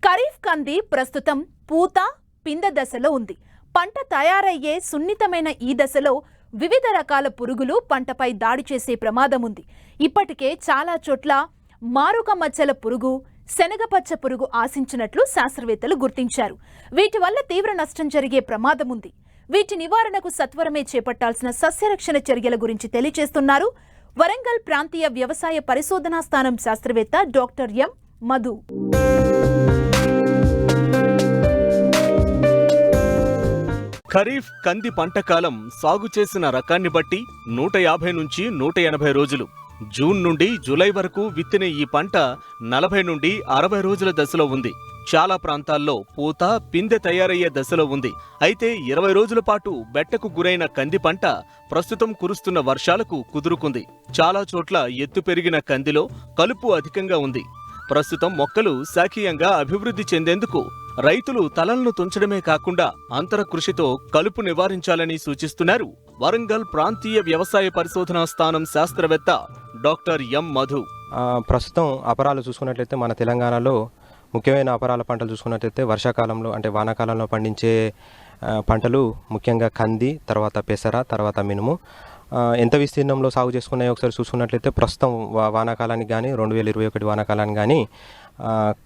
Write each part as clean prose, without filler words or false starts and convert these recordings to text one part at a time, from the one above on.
ఖరీఫ్ కంది ప్రస్తుతం పూత పింద దశలో ఉంది. పంట తయారయ్యే సున్నితమైన ఈ దశలో వివిధ రకాల పురుగులు పంటపై దాడి చేసే ప్రమాదం ఉంది. ఇప్పటికే చాలా చోట్ల మారుక మచ్చల పురుగు, శనగపచ్చ పురుగు ఆశించినట్లు శాస్త్రవేత్తలు గుర్తించారు. వీటి వల్ల తీవ్ర నష్టం జరిగే ప్రమాదం ఉంది. వీటి నివారణకు సత్వరమే చేపట్టాల్సిన సస్యరక్షణ చర్యల గురించి తెలియజేస్తున్నారు వరంగల్ ప్రాంతీయ వ్యవసాయ పరిశోధనా స్థానం శాస్త్రవేత్త డాక్టర్ ఎం మధు. ఖరీఫ్ కంది పంట కాలం సాగు చేసిన రకాన్ని బట్టి 150 నుంచి 180 రోజులు. జూన్ నుండి జూలై వరకు విత్తిన ఈ పంట 40 నుండి 60 రోజుల దశలో ఉంది. చాలా ప్రాంతాల్లో పూత పిందె తయారయ్యే దశలో ఉంది. అయితే 20 రోజుల పాటు బెట్టకు గురైన కంది పంట ప్రస్తుతం కురుస్తున్న వర్షాలకు కుదురుకుంది. చాలా చోట్ల ఎత్తు పెరిగిన కందిలో కలుపు అధికంగా ఉంది. ప్రస్తుతం మొక్కలు శాఖీయంగా అభివృద్ధి చెందేందుకు రైతులు తలలను తుంచడమే కాకుండా అంతర కృషితో కలుపు నివారించాలని సూచిస్తున్నారు వరంగల్ ప్రాంతీయ వ్యవసాయ పరిశోధనా స్థానం శాస్త్రవేత్త డాక్టర్ ఎం మధు. ప్రస్తుతం అపరాలు చూసుకున్నట్లయితే మన తెలంగాణలో ముఖ్యమైన అపరాల పంటలు చూసుకున్నట్లయితే వర్షాకాలంలో అంటే వానాకాలంలో పండించే పంటలు ముఖ్యంగా కంది, తర్వాత పెసర, తర్వాత మినుము. ఎంత విస్తీర్ణంలో సాగు చేసుకున్నాయో ఒకసారి చూసుకున్నట్లయితే ప్రస్తుతం వానాకాలానికి కానీ 2021 వానాకాలానికి కానీ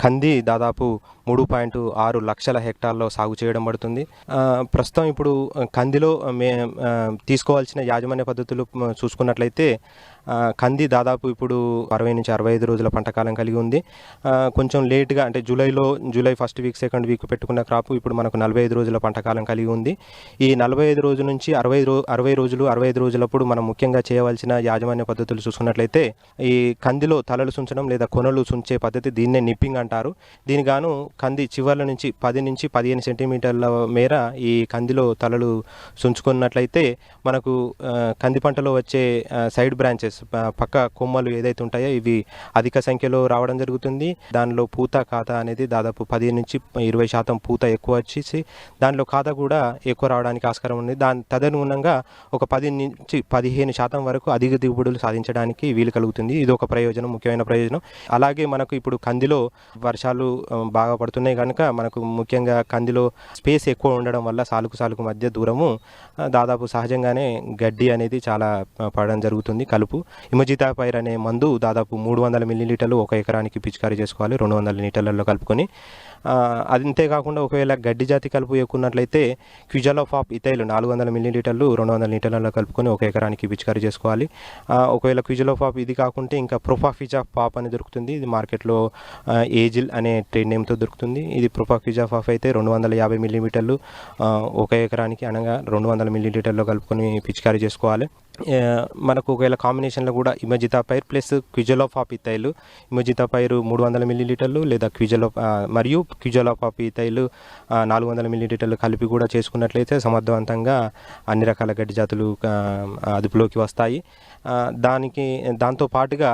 కంది దాదాపు 3.6 లక్షల హెక్టార్లో సాగు చేయడం పడుతుంది. ప్రస్తుతం ఇప్పుడు కందిలో తీసుకోవాల్సిన యాజమాన్య పద్ధతులు చూసుకున్నట్లయితే కంది దాదాపు ఇప్పుడు 60 నుంచి 65 రోజుల పంట కాలం కలిగి ఉంది. కొంచెం లేట్గా అంటే July first week second week పెట్టుకున్న క్రాప్ ఇప్పుడు మనకు 45 రోజుల పంట కాలం కలిగి ఉంది. ఈ 45 రోజుల నుంచి 65 రోజులప్పుడు మనం ముఖ్యంగా చేయవలసిన యాజమాన్య పద్ధతులు చూసుకున్నట్లయితే ఈ కందిలో తలలు సుంచడం లేదా కొనలు సుంచే పద్ధతి, దీన్నే నిప్పింగ్ అంటారు. దీనిగాను కంది చివర్ల నుంచి 10 నుంచి 15 సెంటీమీటర్ల మేర ఈ కందిలో తలలు సుంచుకున్నట్లయితే మనకు కంది పంటలో వచ్చే సైడ్ బ్రాంచెస్ పక్క కొమ్మలు ఏదైతే ఉంటాయో ఇవి అధిక సంఖ్యలో రావడం జరుగుతుంది. దానిలో పూత ఖాతా అనేది దాదాపు 10 నుంచి 20% పూత ఎక్కువ వచ్చేసి దానిలో ఖాతా కూడా ఎక్కువ రావడానికి ఆస్కారం ఉంది. తదనుగుణంగా ఒక 10 నుంచి 15% వరకు అధిక దిగుబడులు సాధించడానికి వీలు కలుగుతుంది. ఇది ఒక ప్రయోజనం, ముఖ్యమైన ప్రయోజనం. అలాగే మనకు ఇప్పుడు కందిలో వర్షాలు బాగా పడుతున్నాయి కనుక మనకు ముఖ్యంగా కందిలో స్పేస్ ఎక్కువ ఉండడం వల్ల సాలుకు మధ్య దూరము దాదాపు సహజంగానే గడ్డి అనేది చాలా పడడం జరుగుతుంది. కలుపు ఇమజితాపైర్ అనే మందు దాదాపు 300 మిల్లీలీటర్లు 1 ఎకరానికి పిచికారీ చేసుకోవాలి 200 లీటర్లలో కలుపుకొని. అంతేకాకుండా ఒకవేళ గడ్డి జాతి కలుపు ఎక్కున్నట్లయితే క్విజలోఫాప్ ఇథైల్ 400 మిల్లీలీటర్లు 200 లీటర్లలో కలుపుకొని 1 ఎకరానికి పిచికారీ చేసుకోవాలి. ఒకవేళ క్విజలోఫాప్ ఇది కాకుంటే ఇంకా ప్రొఫాక్విజాఫాప్ అని దొరుకుతుంది. ఇది మార్కెట్లో ఏజిల్ అనే ట్రేడ్ నేమ్తో దొరుకుతుంది. ఇది ప్రొఫాక్విజాఫాప్ అయితే 250 మిల్లీమీటర్లు 1 ఎకరానికి అనగా 200 మిల్లీలీటర్లో కలుపుకొని పిచికారీ చేసుకోవాలి. మనకు ఒకవేళ కాంబినేషన్లో కూడా ఇమజితాపైర్ ప్లస్ క్విజలోఫాప్ ఇథైల్, ఇమజితాపైర్ 300 మిల్లీలీటర్లు లేదా క్విజలోఫాప్ ఇథైల్ 400 మిల్లీలీటర్లు కలిపి కూడా చేసుకున్నట్లయితే సమర్థవంతంగా అన్ని రకాల గడ్డి జాతులు అదుపులోకి వస్తాయి. దాంతో పాటుగా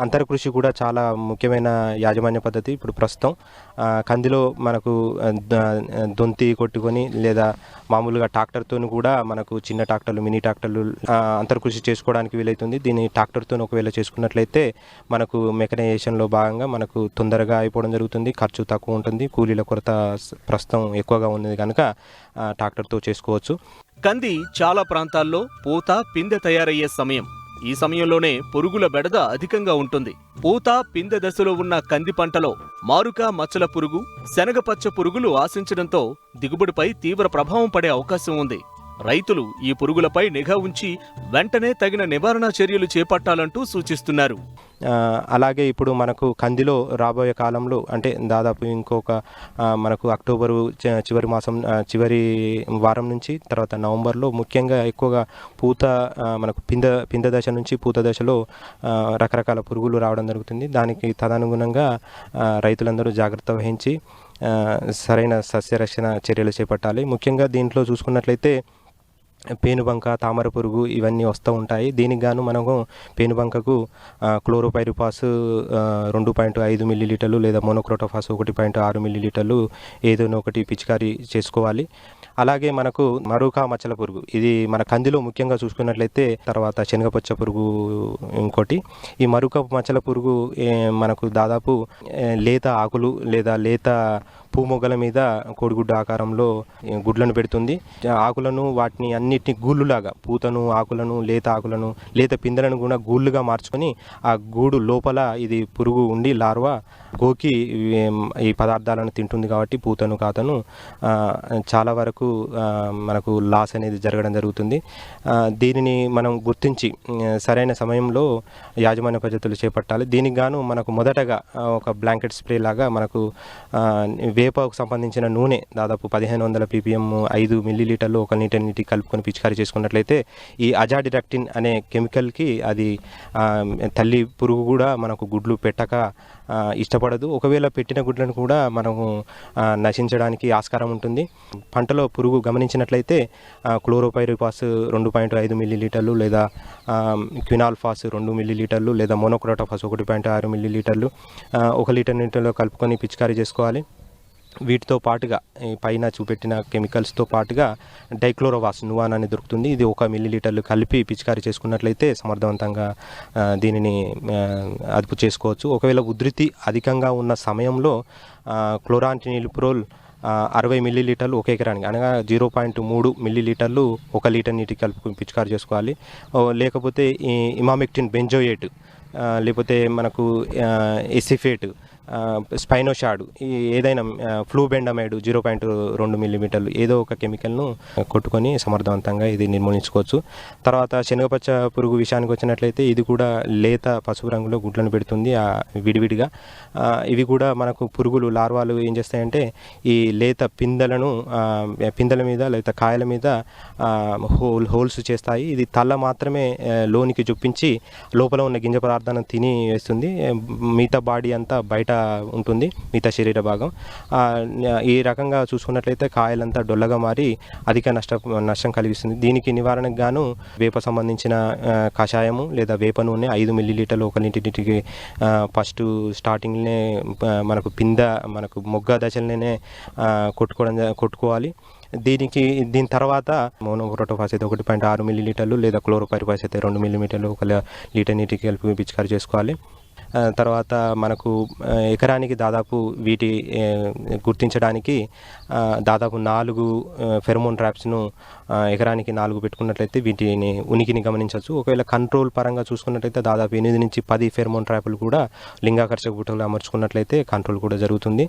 అంతర కృషి కూడా చాలా ముఖ్యమైన యాజమాన్య పద్ధతి. ఇప్పుడు ప్రస్తుతం కందిలో మనకు దొంతి కొట్టుకొని లేదా మామూలుగా ట్రాక్టర్తో కూడా మనకు చిన్న ట్రాక్టర్లు, మినీ ట్రాక్టర్లు అంతర కృషి చేసుకోవడానికి వీలవుతుంది. దీన్ని ట్రాక్టర్తో ఒకవేళ చేసుకున్నట్లయితే మనకు మెకనైజేషన్లో భాగంగా మనకు తొందరగా అయిపోవడం జరుగుతుంది, ఖర్చు తక్కువ ఉంటుంది, కూలీల కొరత ప్రస్తుతం ఎక్కువగా ఉంది కనుక ట్రాక్టర్తో చేసుకోవచ్చు. కంది చాలా ప్రాంతాల్లో పూత పిందె తయారయ్యే సమయం. ఈ సమయంలోనే పురుగుల బెడద అధికంగా ఉంటుంది. పూత పిందె దశలో ఉన్న కంది పంటలో మారుక మచ్చల పురుగు, శనగపచ్చ పురుగులు ఆశించడంతో దిగుబడిపై తీవ్ర ప్రభావం పడే అవకాశం ఉంది. రైతులు ఈ పురుగులపై నిఘా ఉంచి వెంటనే తగిన నివారణ చర్యలు చేపట్టాలంటూ సూచిస్తున్నారు. అలాగే ఇప్పుడు మనకు కందిలో రాబోయే కాలంలో అంటే దాదాపు ఇంకొక మనకు అక్టోబరు చివరి వారం నుంచి తర్వాత నవంబర్లో ముఖ్యంగా ఎక్కువగా పూత మనకు పింద దశ నుంచి పూత దశలో రకరకాల పురుగులు రావడం జరుగుతుంది. దానికి తదనుగుణంగా రైతులందరూ జాగ్రత్త వహించి సరైన సస్యరక్షణ చర్యలు చేపట్టాలి. ముఖ్యంగా దీంట్లో చూసుకున్నట్లయితే పేనుబంక, తామర పురుగు ఇవన్నీ వస్తూ ఉంటాయి. దీనికి గాను మనము పేనుబంకకు క్లోరోపైరిపాస్ 2.5 మిల్లీలీటర్లు లేదా మోనోక్రోటోఫాస్ 1.6 మిల్లీలీటర్లు ఏదైనా ఒకటి పిచికారీ చేసుకోవాలి. అలాగే మనకు మరూక మచ్చల పురుగు, ఇది మన కందిలో ముఖ్యంగా చూసుకున్నట్లయితే, తర్వాత శనగపచ్చ పురుగు ఇంకోటి. ఈ మరూక మచ్చల పురుగు మనకు దాదాపు లేత ఆకులు లేదా లేత పూమొగ్గల మీద కోడిగుడ్డు ఆకారంలో గుడ్లను పెడుతుంది. ఆకులను వాటిని అన్నిటిని గూళ్ళులాగా, పూతను, ఆకులను, లేత ఆకులను, లేత పిందెలను కూడా గూళ్ళుగా మార్చుకొని ఆ గూడు లోపల ఇది పురుగు ఉండి లార్వా గోకి ఈ పదార్థాలను తింటుంది. కాబట్టి పూతను, కాతను చాలా వరకు మనకు లాస్ అనేది జరగడం జరుగుతుంది. దీనిని మనం గుర్తించి సరైన సమయంలో యాజమాన్య పద్ధతులు చేపట్టాలి. దీనికి గాను మనకు మొదటగా ఒక బ్లాంకెట్ స్ప్రే లాగా మనకు వేపకు సంబంధించిన నూనె దాదాపు 1500 ppm 5 మిల్లీలీటర్లు 1 లీటర్ నీటి కలుపుకొని పిచికారీ చేసుకున్నట్లయితే ఈ అజాడిరక్టిన్ అనే కెమికల్కి అది తల్లి పురుగు కూడా మనకు గుడ్లు పెట్టక ఇష్టపడదు. ఒకవేళ పెట్టిన గుడ్లను కూడా మనము నశించడానికి ఆస్కారం ఉంటుంది. పంటలో పురుగు గమనించినట్లయితే క్లోరోపైరిపాస్ 2.5 మిల్లీలీటర్లు లేదా క్వినాల్ఫాస్ 2 మిల్లీలీటర్లు లేదా మోనోక్రోటోఫాస్ 1.6 మిల్లీలీటర్లు 1 లీటర్ నీటిలో కలుపుకొని పిచికారీ చేసుకోవాలి. వీటితో పాటుగా ఈ పైన చూపెట్టిన కెమికల్స్తో పాటుగా డైక్లోరోవాస్ నువాన్ అని దొరుకుతుంది. ఇది 1 మిల్లీలీటర్లు కలిపి పిచికారీ చేసుకున్నట్లయితే సమర్థవంతంగా దీనిని అదుపు చేసుకోవచ్చు. ఒకవేళ ఉధృతి అధికంగా ఉన్న సమయంలో క్లోరాంటినిలిప్రోల్ 60 మిల్లీలీటర్లు 1 ఎకరానికి, అనగా 0.3 మిల్లీలీటర్లు 1 లీటర్ నీటికి కలుపుకొని పిచికారీ చేసుకోవాలి. లేకపోతే ఈ ఇమామెక్టిన్ బెంజోయేట్ లేకపోతే మనకు ఎసిఫేట్, స్పైనోషాడ్, ఏదైనా ఫ్లూబెండమైడ్ 0.2 మిల్లీమీటర్లు ఏదో ఒక కెమికల్ను కొట్టుకొని సమర్థవంతంగా ఇది నిర్మూలించుకోవచ్చు. తర్వాత శనగపచ్చ పురుగు విషయానికి వచ్చినట్లయితే ఇది కూడా లేత పసుపు రంగులో గుడ్లను పెడుతుంది విడివిడిగా. ఇవి కూడా మనకు పురుగులు లార్వాలు ఏం చేస్తాయంటే ఈ లేత పిందెల మీద లేదా కాయల మీద హోల్స్ చేస్తాయి. ఇది తల్ల మాత్రమే లోనికి చొప్పించి లోపల ఉన్న గింజ పదార్థాలను తిని వేస్తుంది. మిగతా బాడీ అంతా బయట ఉంటుంది, మిగతా శరీర భాగం. ఈ రకంగా చూసుకున్నట్లయితే కాయలంతా డొల్లగా మారి అధిక నష్టం కలిగిస్తుంది. దీనికి నివారణకు గాను వేప సంబంధించిన కషాయము లేదా వేప నూనె 5 మిల్లీలీటర్లు 1 లీటర్కి ఫస్ట్ స్టార్టింగ్నే మనకు మొగ్గ దశలనే కొట్టుకోవాలి. దీని తర్వాత మోనోక్రోటోఫాస్ అయితే 1.6 మిల్లీలీటర్లు లేదా క్లోరోపైరిపాస్ అయితే 2 మిల్లీమీటర్లు 1 లీటర్ నీటికి కలిపి పిచికారీ చేసుకోవాలి. తర్వాత మనకు ఎకరానికి దాదాపు వీటి గుర్తించడానికి దాదాపు 4 ఫెరోమోన్ ట్రాప్స్ను ఎకరానికి 4 పెట్టుకున్నట్లయితే వీటిని ఉనికిని గమనించవచ్చు. ఒకవేళ కంట్రోల్ పరంగా చూసుకున్నట్లయితే దాదాపు 8 నుంచి 10 ఫెరోమోన్ ట్రాప్లు కూడా లింగాకర్షక బుట్టలు అమర్చుకున్నట్లయితే కంట్రోల్ కూడా జరుగుతుంది.